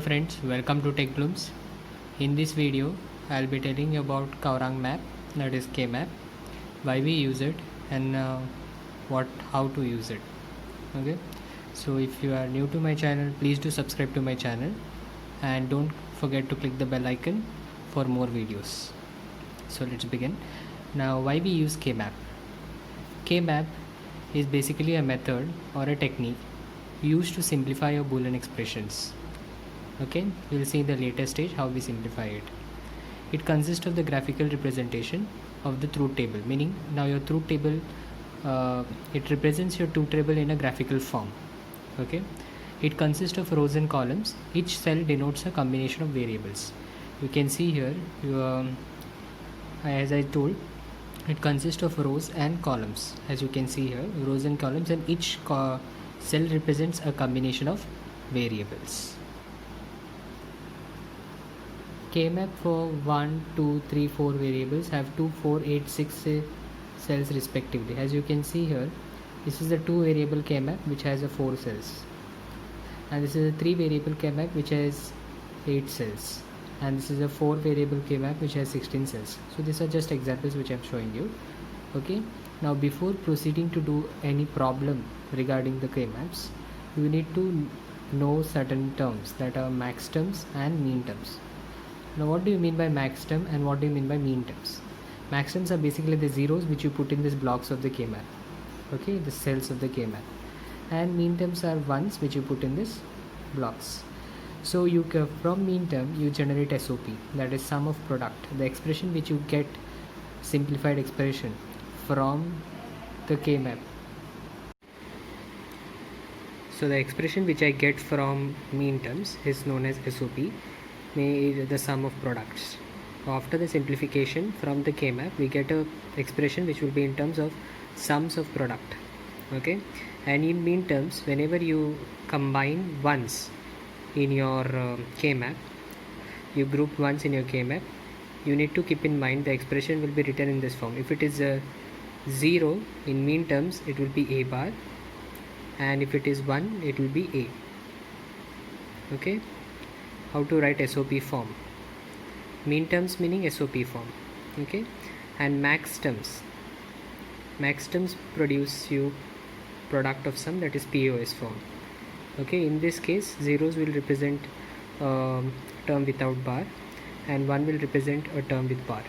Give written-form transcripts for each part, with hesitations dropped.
friends, welcome to Tech Blooms. In this video, I'll be telling you about Kaurang map, that is K-map, why we use it and how to use it. Okay, so if you are new to my channel, please do subscribe to my channel and don't forget to click the bell icon for more videos. So let's begin. Now, why we use K-map? K-map is basically a method or a technique used to simplify your Boolean expressions. Okay, we'll see in the later stage how we simplify it. It consists of the graphical representation of the truth table, meaning now your truth table it represents your truth table in a graphical form. Okay, it consists of rows and columns. Each cell denotes a combination of variables. You can see here, as I told, it consists of rows and columns. As you can see here, rows and columns, and each cell represents a combination of variables. K-map for 1, 2, 3, 4 variables have 2, 4, 8, 6 cells respectively. As you can see here, this is the 2 variable K-map which has a 4 cells, and this is a 3 variable K-map which has 8 cells, and this is a 4 variable K-map which has 16 cells. So these are just examples which I am showing you. Okay, now before proceeding to do any problem regarding the K-maps, you need to know certain terms, that are max terms and mean terms. Now what do you mean by max term and what do you mean by mean terms? Max terms are basically the zeros which you put in these blocks of the K-map, okay, the cells of the K-map, and mean terms are ones which you put in these blocks. So you from mean term you generate SOP, that is sum of product, the expression which you get, simplified expression from the K-map. So the expression which I get from mean terms is known as SOP, the sum of products. After the simplification from the K-map, we get a expression which will be in terms of sums of product. Okay, and in mean terms, whenever you combine ones in your K-map, you group ones in your K-map, you need to keep in mind the expression will be written in this form. If it is a 0 in mean terms, it will be A bar, and if it is 1, it will be A. Okay, how to write SOP form? Mean terms meaning SOP form. Okay, and max terms produce you product of sum, that is POS form. Okay, in this case zeros will represent term without bar and 1 will represent a term with bar.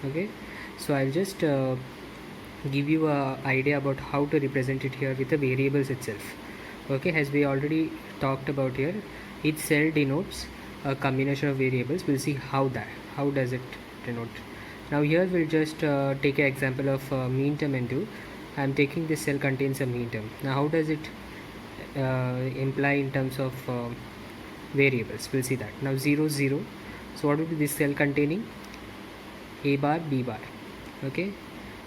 Okay, so I'll just give you a idea about how to represent it here with the variables itself. Okay, as we already talked about here, each cell denotes a combination of variables. We'll see how does it denote. Now here we'll just take an example of mean term and do. I'm taking this cell contains a mean term. Now how does it imply in terms of variables? We'll see that. Now 0, 0. So what will be this cell containing? A bar, B bar. Okay,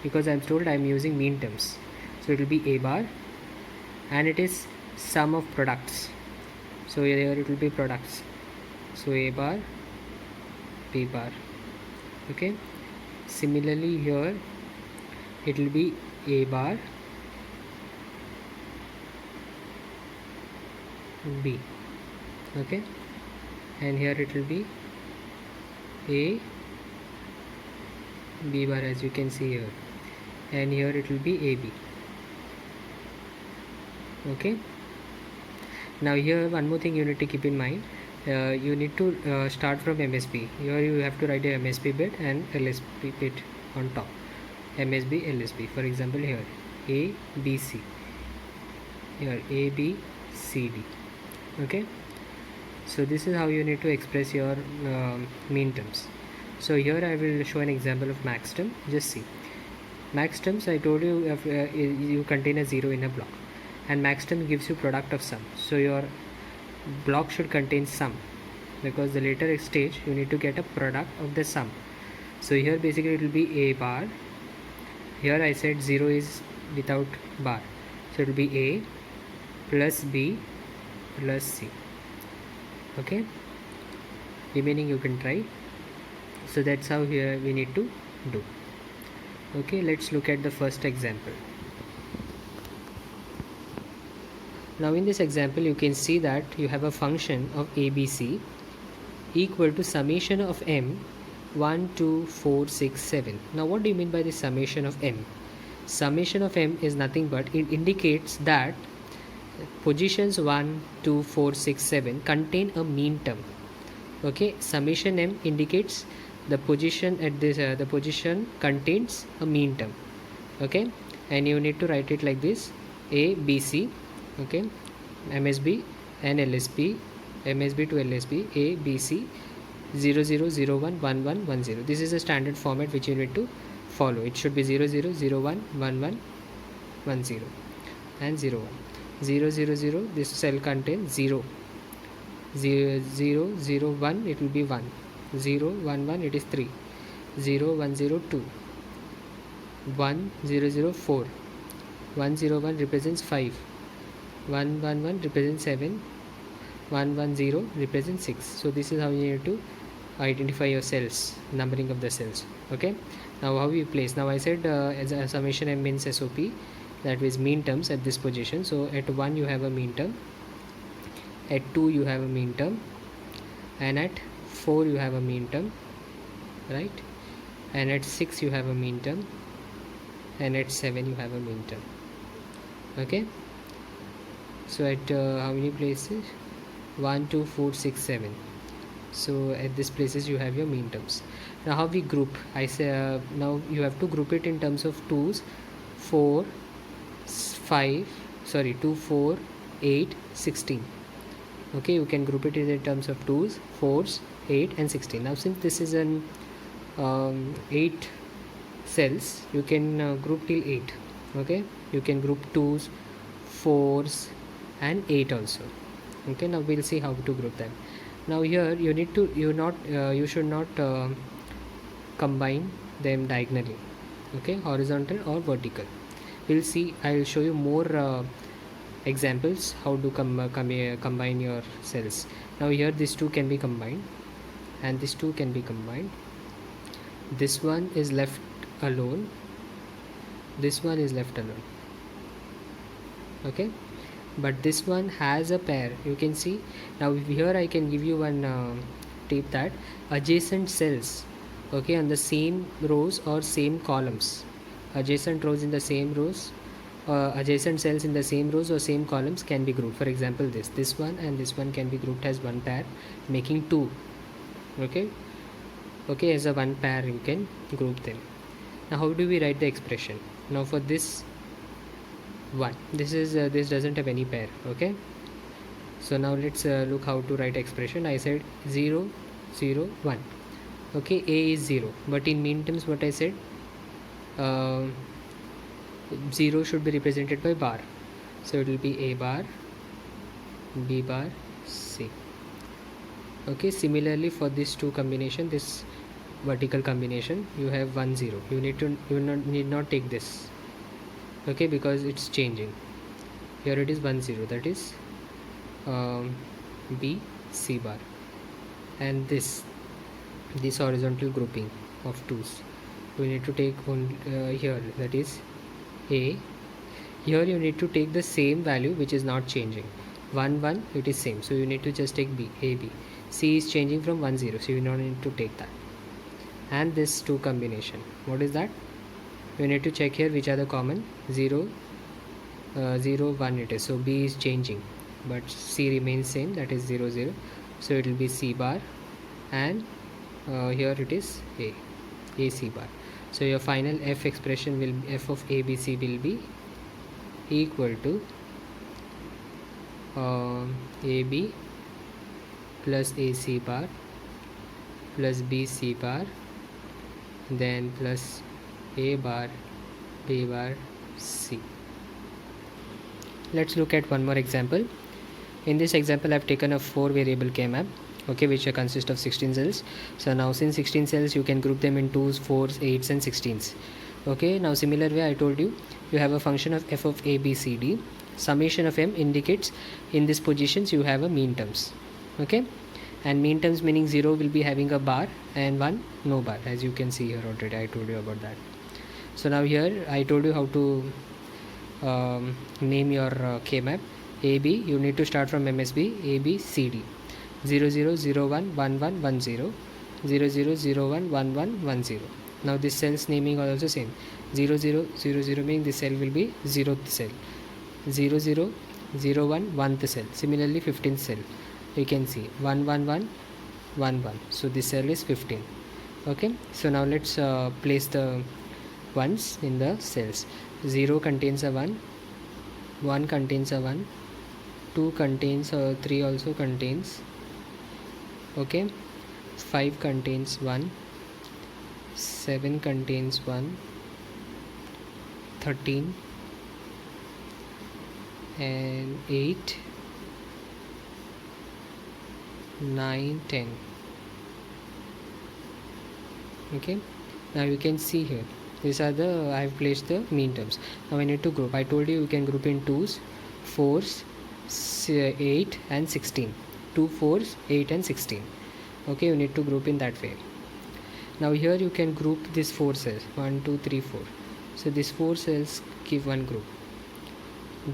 because I'm told I'm using mean terms, so it will be A bar, and it is sum of products. So here it will be products. So A bar, B bar. Okay, similarly here it will be A bar, B. Okay, and here it will be A, B bar, as you can see here, and here it will be AB. Okay, now here one more thing you need to keep in mind. You need to start from MSB. Here you have to write a MSB bit and LSB bit on top. MSB, LSB. For example, here A, B, C. Here A, B, C, D. Okay. So this is how you need to express your mean terms. So here I will show an example of max term. Just see. Max terms, I told you you contain a 0 in a block, and max term gives you product of sum. So your block should contain sum, because the later stage you need to get a product of the sum. So here basically it will be A bar. Here I said 0 is without bar, so it will be A plus B plus C. Okay, remaining you can try. So that's how here we need to do. Okay, let's look at the first example. Now in this example you can see that you have a function of ABC equal to summation of m 1 2 4 6 7. Now what do you mean by the summation of m? Summation of m is nothing but it indicates that positions 1 2 4 6 7 contain a mean term. Okay, summation m indicates the position at this the position contains a mean term. Okay, and you need to write it like this: a b c. Okay, MSB and LSB, MSB to LSB, a b c 0 0 0 1 1 1 1 0. This is a standard format which you need to follow. It should be 0 0 0 1 1 1 1 0 and 0 1. 0 0 0, this cell contains 0. 0 0 0 1, it will be 1. 0 1 1, it is 3. 0 1 0 2. 1 0 0 4. 1 0 1 represents 5. 1 1 1 represents 7. 1 1 0 represents 6. So this is how you need to identify your cells, numbering of the cells. Okay, now how you place. Now I said as a summation m means SOP, that means mean terms at this position. So at 1 you have a mean term, at 2 you have a mean term, and at 4 you have a mean term, right? And at 6 you have a mean term, and at 7 you have a mean term. Okay, so at how many places? 1 2 4 6 7. So at these places you have your mean terms. Now how we group? I say now you have to group it in terms of 2s, 4 5 sorry 2 4 8 16. Okay, you can group it in terms of 2s, 4s, 8 and 16. Now since this is an 8 cells, you can group till 8. Okay, you can group 2s, 4s and 8 also. Okay, now we'll see how to group them. Now here you need to you should not combine them diagonally. Okay, horizontal or vertical. We'll see. I'll show you more examples how to combine your cells. Now here these two can be combined and these two can be combined. This one is left alone, this one is left alone. Okay, but this one has a pair, you can see. Now here I can give you one tip that adjacent cells, okay, on the same rows or same columns, adjacent rows in the same rows, adjacent cells in the same rows or same columns can be grouped. For example, this one and this one can be grouped as one pair, making 2. Okay, as a one pair you can group them. Now how do we write the expression? Now for this one, this doesn't have any pair. Okay, so now let's look how to write expression. I said 0 0 1. Okay, a is 0, but in mean terms what I said, 0 should be represented by bar, so it will be a bar, b bar, c. Okay, similarly for this two combination, this vertical combination, you have 1 0. You need not take this, okay, because it's changing. Here it is 1 0, that is b c bar, and this horizontal grouping of 2's we need to take on here, that is a. Here you need to take the same value which is not changing. 1 1, it is same, so you need to just take b, a b. C is changing from 1 0, so you don't need to take that. And this two combination, what is that? You need to check here which are the common. 0 0 1 it is, so b is changing but c remains same, that is 0 0, so it will be c bar, and here it is a c bar. So your final f expression will be, f of abc will be equal to ab plus ac bar plus bc bar, then plus a bar, b bar, c. Let's look at one more example. In this example I have taken a 4 variable K-map, okay, which consists of 16 cells. So now since 16 cells, you can group them in 2s, 4s, 8s and 16s. Okay, now similar way I told you, you have a function of f of a, b, c, d. Summation of m indicates in these positions you have a mean terms. Okay, and mean terms meaning 0 will be having a bar and 1 no bar, as you can see here already. I told you about that. So now here I told you how to name your K-map. AB, you need to start from MSB, AB, CD. 0001 11 10, 0001 11 10. Now this cell's naming are also same. 0000 meaning this cell will be 0th cell. 0001 1th cell. Similarly 15th cell. You can see 111 11. So this cell is 15. Okay. So now let's place the ones in the cells. 0 contains a 1. 1 contains a 1. 2 contains 3 also contains. Okay. 5 contains 1. 7 contains 1. 13 and 8 9 10. Okay, now you can see here these are the I have placed the mean terms. Now I need to group. I told you can group in 2s, 4s, 8 and 16. 2 4s, 8 and 16. Okay, you need to group in that way. Now here you can group these 4 cells 1 2 3 4. So these 4 cells give one group.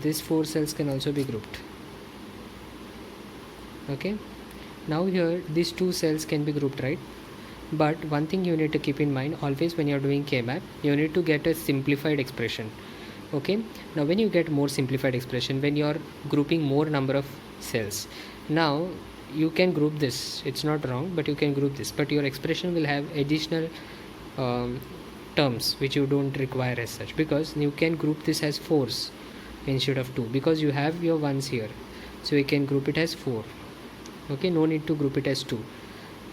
These 4 cells can also be grouped. Okay, now here these 2 cells can be grouped, right? But one thing you need to keep in mind, always when you are doing K-map, you need to get a simplified expression. Okay, now when you get more simplified expression, when you are grouping more number of cells, now you can group this, it's not wrong, but you can group this, but your expression will have additional terms which you don't require as such, because you can group this as 4s instead of 2, because you have your ones here, so you can group it as 4. Okay, no need to group it as 2.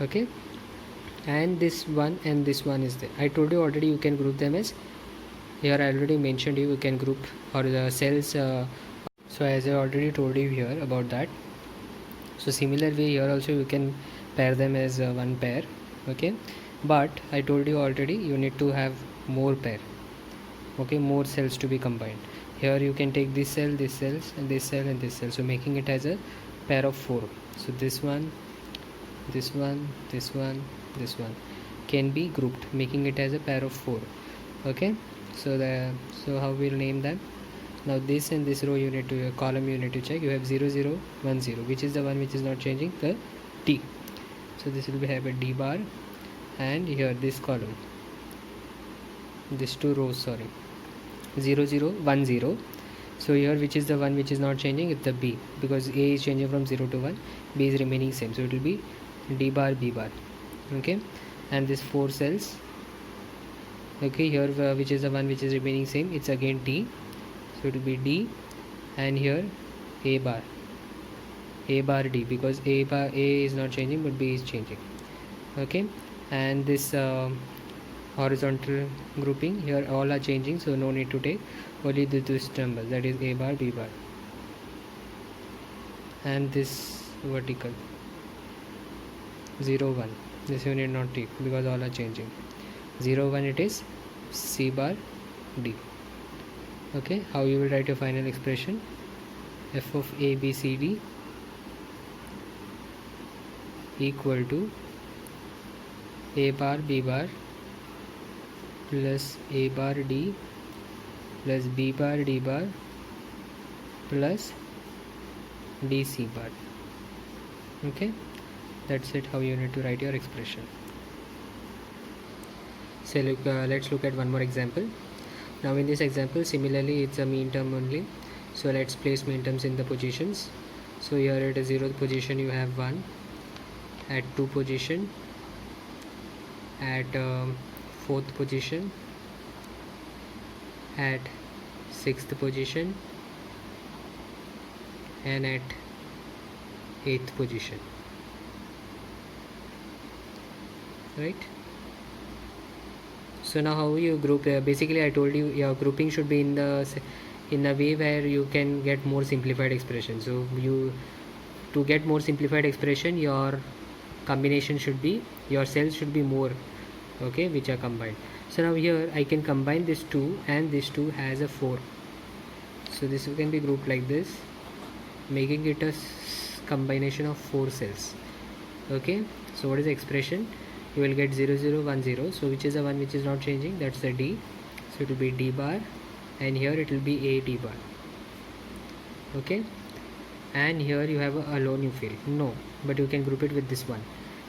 Okay, and this one and this one is there. I told you already you can group them as, here I already mentioned you can group or the cells so as I already told you here about that. So similar way here also you can pair them as one pair. Okay, but I told you already you need to have more pair. Okay, more cells to be combined. Here you can take this cell, this cells, and this cell and this cell, so making it as a pair of 4. So this one, this one, this one, this one can be grouped, making it as a pair of 4. Okay, so how we'll name them. Now this and this row you need to, column you need to check. You have 0 0 1 0, which is the one which is not changing, the D. So this will have a D bar, and here this column, this 2 rows, sorry, 0 0 1 0. So here which is the one which is not changing, it's the B, because A is changing from 0 to 1, B is remaining same, so it will be D bar B bar. Okay, and this 4 cells. Okay, here which is the one which is remaining same, it's again D, so it will be D, and here A bar D, because A is not changing but B is changing. Okay, and this horizontal grouping, here all are changing, so no need to take, only this number, that is A bar B bar, and this vertical 0 1, this you need not take because all are changing. 0 1 it is C bar D. Okay, how you will write your final expression? F of A B C D equal to A bar B bar plus A bar D plus B bar D bar plus D C bar. Okay, that's it, how you need to write your expression. So let's look at one more example. Now in this example, similarly it's a mean term only, so let's place mean terms in the positions. So here at a 0th position you have 1, at 2 position, at 4th position, at 6th position, and at 8th position, right? So now how you group, basically I told you your grouping should be in a way where you can get more simplified expression. So you, to get more simplified expression, your combination should be, your cells should be more, okay, which are combined. So now here I can combine this 2 and this 2 has a 4, so this can be grouped like this, making it a combination of 4 cells. Okay, so what is the expression? You will get 0 0 1 0, so which is the one which is not changing, that's the D, so it will be D bar, and here it will be A D bar. Okay, and here you have a alone, you feel no, but you can group it with this one,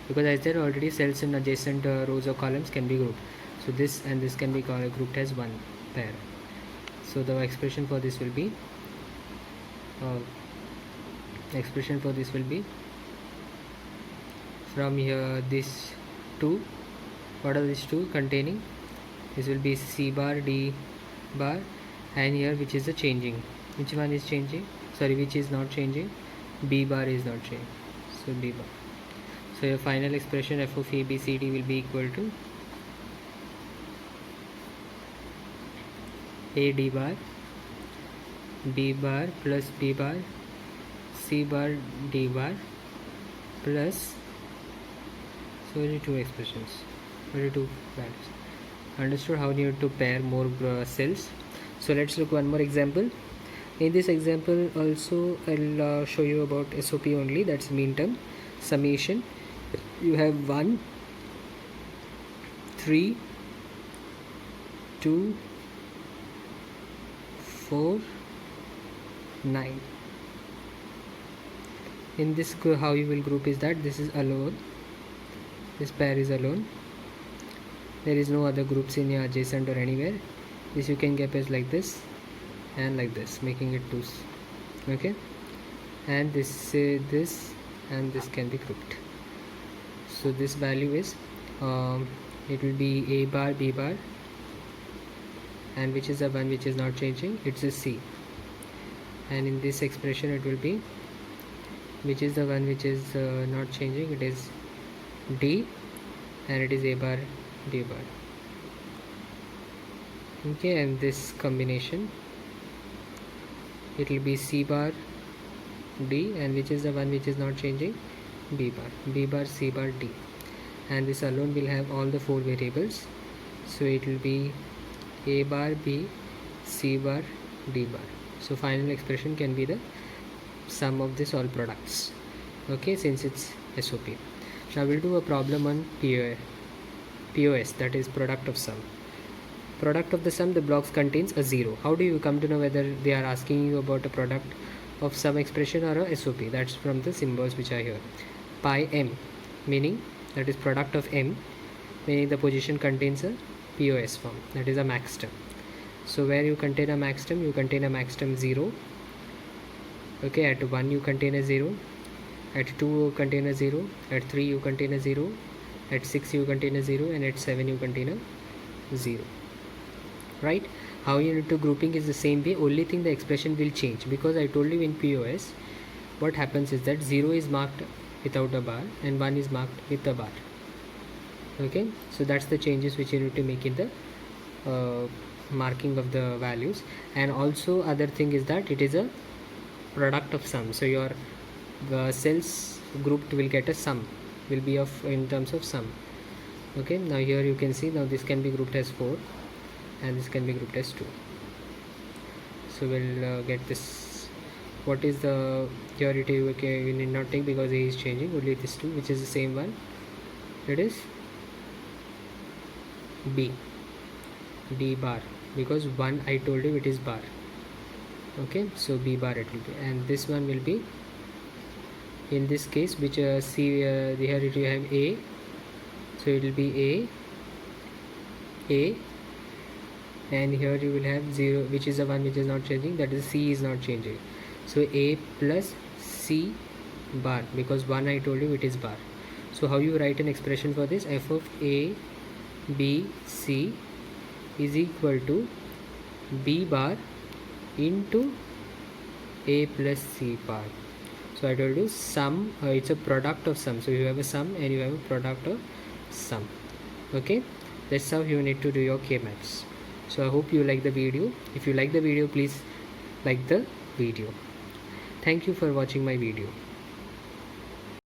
because as there are already cells in adjacent rows or columns can be grouped. So this and this can be grouped as one pair. So the expression for this will be from here these two. What are these two containing? This will be C bar, D bar, and here which is the changing, which one is changing, sorry, which is not changing, B bar is not changing, so B bar. So your final expression f of a, b, c, d will be equal to a d bar, b bar plus b bar, c bar, d bar plus, so only two expressions, only two values. Understood how you need to pair more cells. So let's look one more example. In this example also I'll show you about SOP only, that's mean term summation. You have 1, 3, 2, 4, 9. In this how you will group is that this is alone, this pair is alone, there is no other groups in your adjacent or anywhere. This you can get as like this and like this, making it 2. Okay, and this and this can be grouped. So this value is it will be a bar, b bar, and which is the one which is not changing, it's a C. And in this expression it will be, which is the one which is not changing, it is D, and it is a bar, d bar. Okay, and this combination it will be C bar, D, and which is the one which is not changing, B bar, C bar, D. And this alone will have all the 4 variables, so it will be A bar, B, C bar, D bar. So final expression can be the sum of this all products. Okay, since it's SOP. Now we'll do a problem on POS, that is product of sum. Product of the sum, the blocks contains a 0. How do you come to know whether they are asking you about a product of sum expression or a SOP? That's from the symbols which are here. Pi m, meaning that is product of m, meaning the position contains a POS form, that is a max term. So where you contain a max term, you contain a max term 0. Okay, at 1 you contain a 0, at 2 you contain a 0, at 3 you contain a 0, at 6 you contain a 0, and at 7 you contain a 0. Right? How you need to grouping is the same way, only thing the expression will change, because I told you in POS what happens is that 0 is marked without a bar and 1 is marked with a bar. Okay, so that's the changes which you need to make in the marking of the values. And also other thing is that it is a product of sum, so your cells grouped will get a sum, will be of in terms of sum. Okay, now here you can see, now this can be grouped as 4 and this can be grouped as 2. So we'll get this. What is the priority? Okay, we need not take because A is changing, only this 2, which is the same one, it is B, D bar, because 1 I told you it is bar. Okay, so B bar it will be, and this one will be, in this case, which C here you have A, so it will be A, and here you will have 0, which is the one which is not changing, that is C is not changing, so A plus C bar, because 1 I told you it is bar. So how you write an expression for this? F of A, B, C is equal to B bar into A plus C bar. So I told you sum, it's a product of sum, so you have a sum and you have a product of sum. Okay, that's how you need to do your K-maths. So I hope you like the video. If you like the video, please like the video. Thank you for watching my video.